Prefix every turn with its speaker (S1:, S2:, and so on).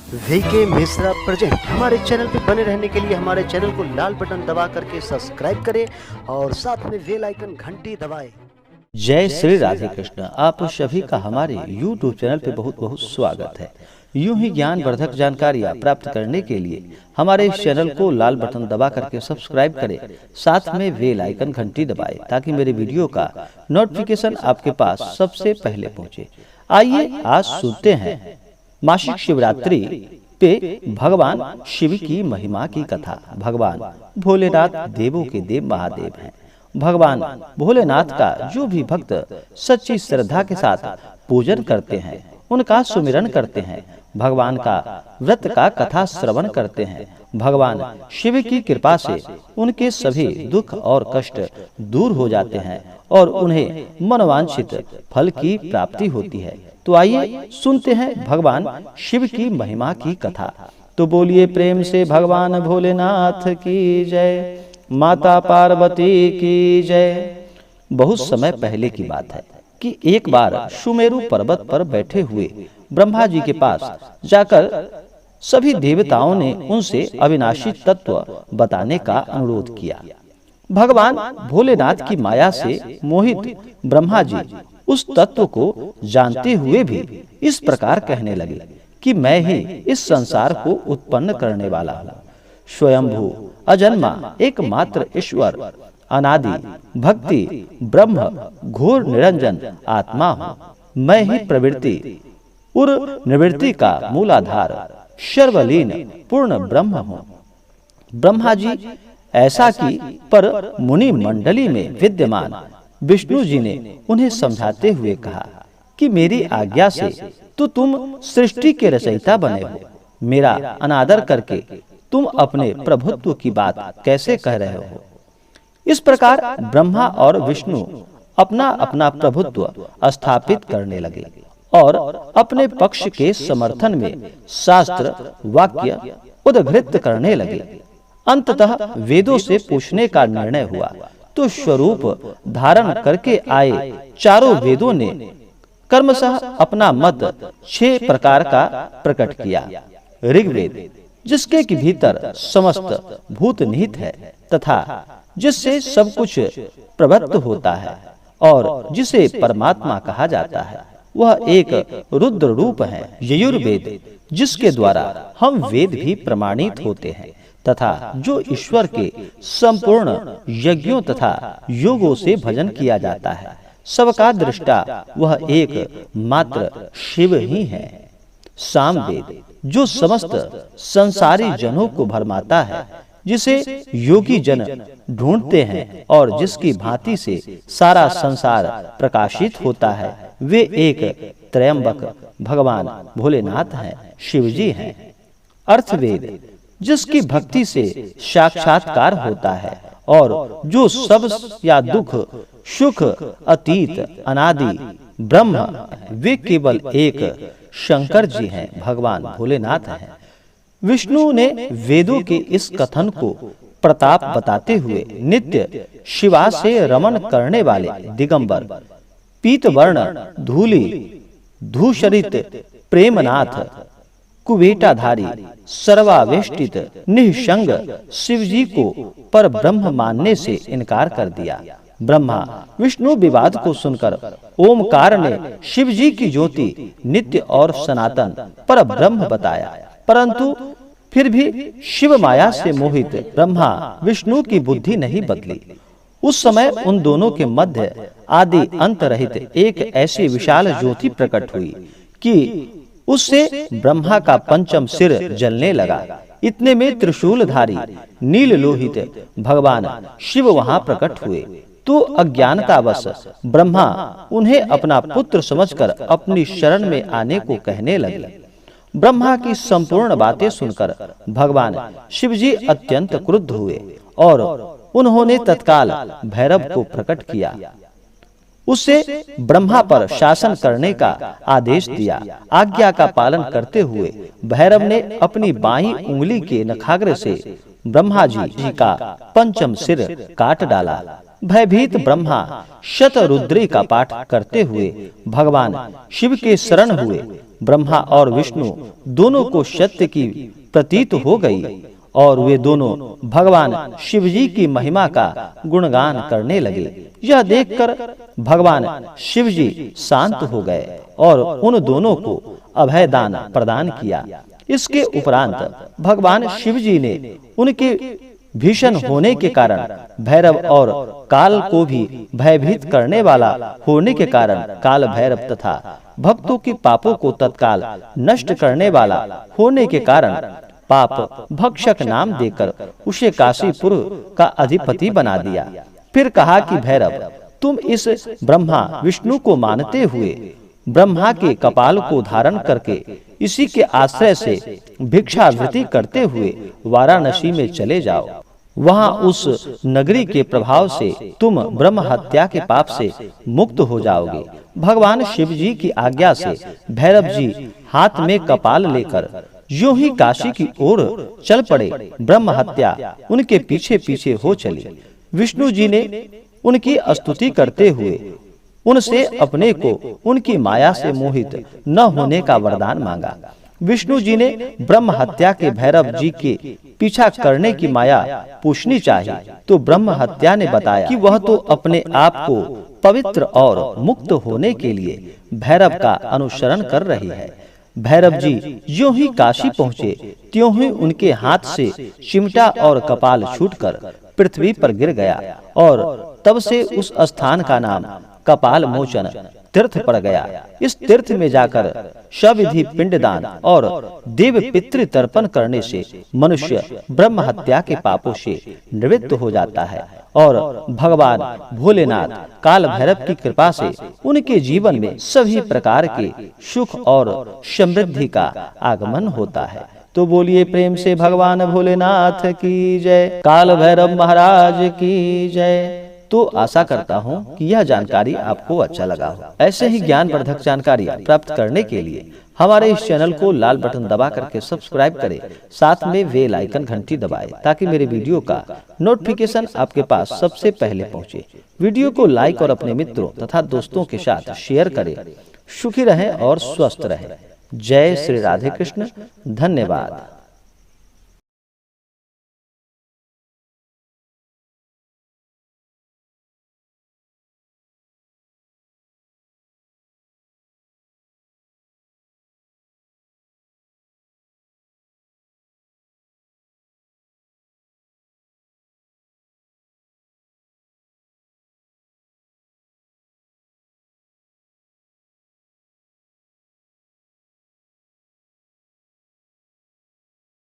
S1: VK Mishra present. हमारे channel पे बने रहने के लिए हमारे चैनल को लाल बटन दबा करके सब्सक्राइब करें और साथ में बेल आइकन घंटी दबाएं।
S2: जय श्री राधे कृष्ण। आप सभी का हमारे YouTube चैनल पे बहुत बहुत स्वागत है। यूं ही ज्ञानवर्धक जानकारियां प्राप्त करने के लिए हमारे इस चैनल को लाल बटन दबा करके सब्सक्राइब करें, साथ में बेल आइकन घंटी दबाएं ताकि मेरे वीडियो का नोटिफिकेशन आपके पास सबसे पहले पहुंचे। आइए आज सुनते हैं मासिक शिवरात्रि पे भगवान शिव की महिमा की कथा। भगवान भोलेनाथ देवों के देव महादेव हैं। भगवान भोलेनाथ का जो भी भक्त सच्ची श्रद्धा के साथ पूजन करते हैं, उनका सुमिरन करते हैं, भगवान का व्रत का कथा श्रवण करते हैं, भगवान शिव की कृपा से उनके सभी दुख और कष्ट दूर हो जाते हैं और उन्हें मनोवांछित फल की प्राप्ति होती है। तो आइए सुनते हैं भगवान शिव की महिमा की कथा। तो बोलिए प्रेम से भगवान भोलेनाथ की जय, माता पार्वती की जय। बहुत समय पहले की बात है कि एक बार सुमेरु पर्वत पर बैठे हुए ब्रह्मा जी के पास जाकर सभी देवताओं ने उनसे अविनाशी तत्व बताने का अनुरोध किया। भगवान भोलेनाथ की माया से मोहित ब्रह्मा जी उस तत्व को जानते हुए भी इस प्रकार कहने लगे कि मैं ही इस संसार को उत्पन्न करने वाला हूँ। स्वयंभू अजन्मा एकमात्र ईश्वर अनादि भक्ति ब्रह्म घोर निरंजन आत्मा हूँ। मैं ही प्रवृत्ति उर निवृत्ति का मूलाधार सर्वलीन पूर्ण ब्रह्म हूँ। ब्रह्मा जी ऐसा कि पर मुनि मंडली में विद्यमान विष्णु जी ने उन्हें समझाते हुए कहा कि मेरी आज्ञा से तो तुम सृष्टि के रचयिता बने हो, मेरा अनादर करके तुम अपने प्रभुत्व की बात कैसे कह रहे हो। इस प्रकार ब्रह्मा और विष्णु अपना अपना प्रभुत्व स्थापित करने लगे और अपने पक्ष के समर्थन में शास्त्र वाक्य उद्धृत करने लगे। अंततः वेदों से पूछने का निर्णय हुआ तो स्वरूप धारण करके आए चारों वेदों ने कर्मशः अपना मत 6 प्रकार का प्रकट किया। ऋग्वेद जिसके के भीतर समस्त भूत निहित है तथा जिससे सब कुछ प्रवृत्त होता है और जिसे परमात्मा कहा जाता है, वह एक रुद्र रूप है। यजुर्वेद जिसके द्वारा हम वेद भी प्रमाणित होते हैं तथा जो ईश्वर के संपूर्ण यज्ञों तथा योगों से भजन किया जाता है, सबका दृष्टा वह एक मात्र शिव ही है। सामवेद जो समस्त संसारी जनों को भरमाता है, जिसे योगी जन ढूंढते हैं और जिसकी भांति से सारा संसार प्रकाशित होता है, वे एक त्रयंबक भगवान भोलेनाथ हैं, शिवजी हैं। अर्थवेद जिसकी भक्ति से साक्षात्कार होता है और जो सब या दुख सुख अतीत अनादि ब्रह्म, वे केवल एक शंकर जी हैं, भगवान भोलेनाथ हैं। विष्णु ने वेदों के इस कथन को प्रताप बताते हुए नित्य शिवा से रमन करने वाले दिगंबर पीतवर्ण धूली धूषरित प्रेमनाथ कुबेटाधारी सर्वावेष्टित निःसंग शिवजी को पर ब्रह्म मानने से इनकार कर दिया। ब्रह्मा विष्णु विवाद को सुनकर ओमकार ने शिवजी की ज्योति नित्य और सनातन पर ब्रह्म बताया, परंतु फिर भी शिव माया से मोहित ब्रह्मा विष्णु की बुद्धि नहीं बदली। उस समय उन दोनों के मध्य आदि अंत रहित एक ऐसी विशाल ज्योति प्रकट हुई कि उससे ब्रह्मा का पंचम सिर जलने लगा। इतने में त्रिशूलधारी नील लोहित भगवान शिव वहां प्रकट हुए तो अज्ञानतावश ब्रह्मा उन्हें अपना पुत्र समझकर अपनी शरण में आने को कहने लगे। ब्रह्मा की संपूर्ण बातें सुनकर भगवान शिवजी अत्यंत क्रुद्ध हुए और उन्होंने तत्काल भैरव को प्रकट किया। उससे ब्रह्मा पर शासन करने का आदेश दिया। आज्ञा का पालन करते हुए भैरव ने अपनी बाईं उंगली के नखाग्र से ब्रह्मा जी का पंचम सिर काट डाला। भयभीत ब्रह्मा शतरुद्री का पाठ करते हुए भगवान शिव के शरण हुए ब्रह्मा और विष्णु दोनों को सत्य की प्रतीत हो गई और वे दोनों भगवान शिव जी की महिमा का गुणगान करने लगे। यह देखकर भगवान शिव जी शांत हो गए और उन दोनों को अभय दान प्रदान किया। इसके उपरांत भगवान शिव जी ने उनके भीषण होने के कारण भैरव और काल को भी भयभीत करने वाला होने के कारण काल भैरव तथा भक्तों के पापों को तत्काल नष्ट करने वाला होने के कारण पाप भक्षक नाम देकर उसे काशीपुर का अधिपति बना दिया। फिर कहा कि भैरव, तुम इस ब्रह्मा विष्णु को मानते हुए ब्रह्मा के कपाल को धारण करके इसी के आश्रय से भिक्षावृत्ति करते हुए वाराणसी में चले जाओ। वहां उस नगरी के प्रभाव से तुम ब्रह्म हत्या के पाप से मुक्त हो जाओगे। भगवान शिव जी की आज्ञा से भैरव जी हाथ में कपाल लेकर यूं ही काशी की ओर चल पड़े। ब्रह्म हत्या उनके पीछे पीछे हो चली। विष्णु जी ने उनकी स्तुति करते हुए उनसे अपने को उनकी माया से मोहित न होने का वरदान मांगा। विष्णु जी ने ब्रह्म हत्या के भैरव जी के पीछा करने की माया पूछनी चाहिए, तो ब्रह्म हत्या ने बताया कि वह तो अपने आप को पवित्र और मुक्त होने के लिए भैरव का अनुसरण कर रही है। भैरव जी यूं ही काशी पहुँचे, त्यों ही उनके हाथ से चिमटा और कपाल छूटकर पृथ्वी पर गिर गया और तब से उस स्थान का नाम कपाल मोचन तीर्थ पड़ गया। इस तीर्थ में जाकर सविधि पिंडदान और देव पितृ तर्पण करने से मनुष्य ब्रह्म हत्या के पापों से निवृत्त हो जाता है और भगवान भोलेनाथ काल भैरव की कृपा से उनके जीवन में सभी प्रकार के सुख और समृद्धि का आगमन होता है। तो बोलिए प्रेम से भगवान भोलेनाथ की जय, काल भैरव महाराज की जय। तो आशा करता हूँ कि यह जानकारी आपको अच्छा लगा हो। ऐसे ही ज्ञानवर्धक जानकारियाँ प्राप्त करने के लिए हमारे इस चैनल को लाल बटन दबा करके सब्सक्राइब करें, साथ में बेल आइकन घंटी दबाएं ताकि मेरे वीडियो का नोटिफिकेशन आपके पास सबसे पहले पहुँचे। वीडियो को लाइक और अपने मित्रों तथा दोस्तों के साथ शेयर करें। सुखी रहें और स्वस्थ रहें। जय श्री राधे कृष्ण। धन्यवाद।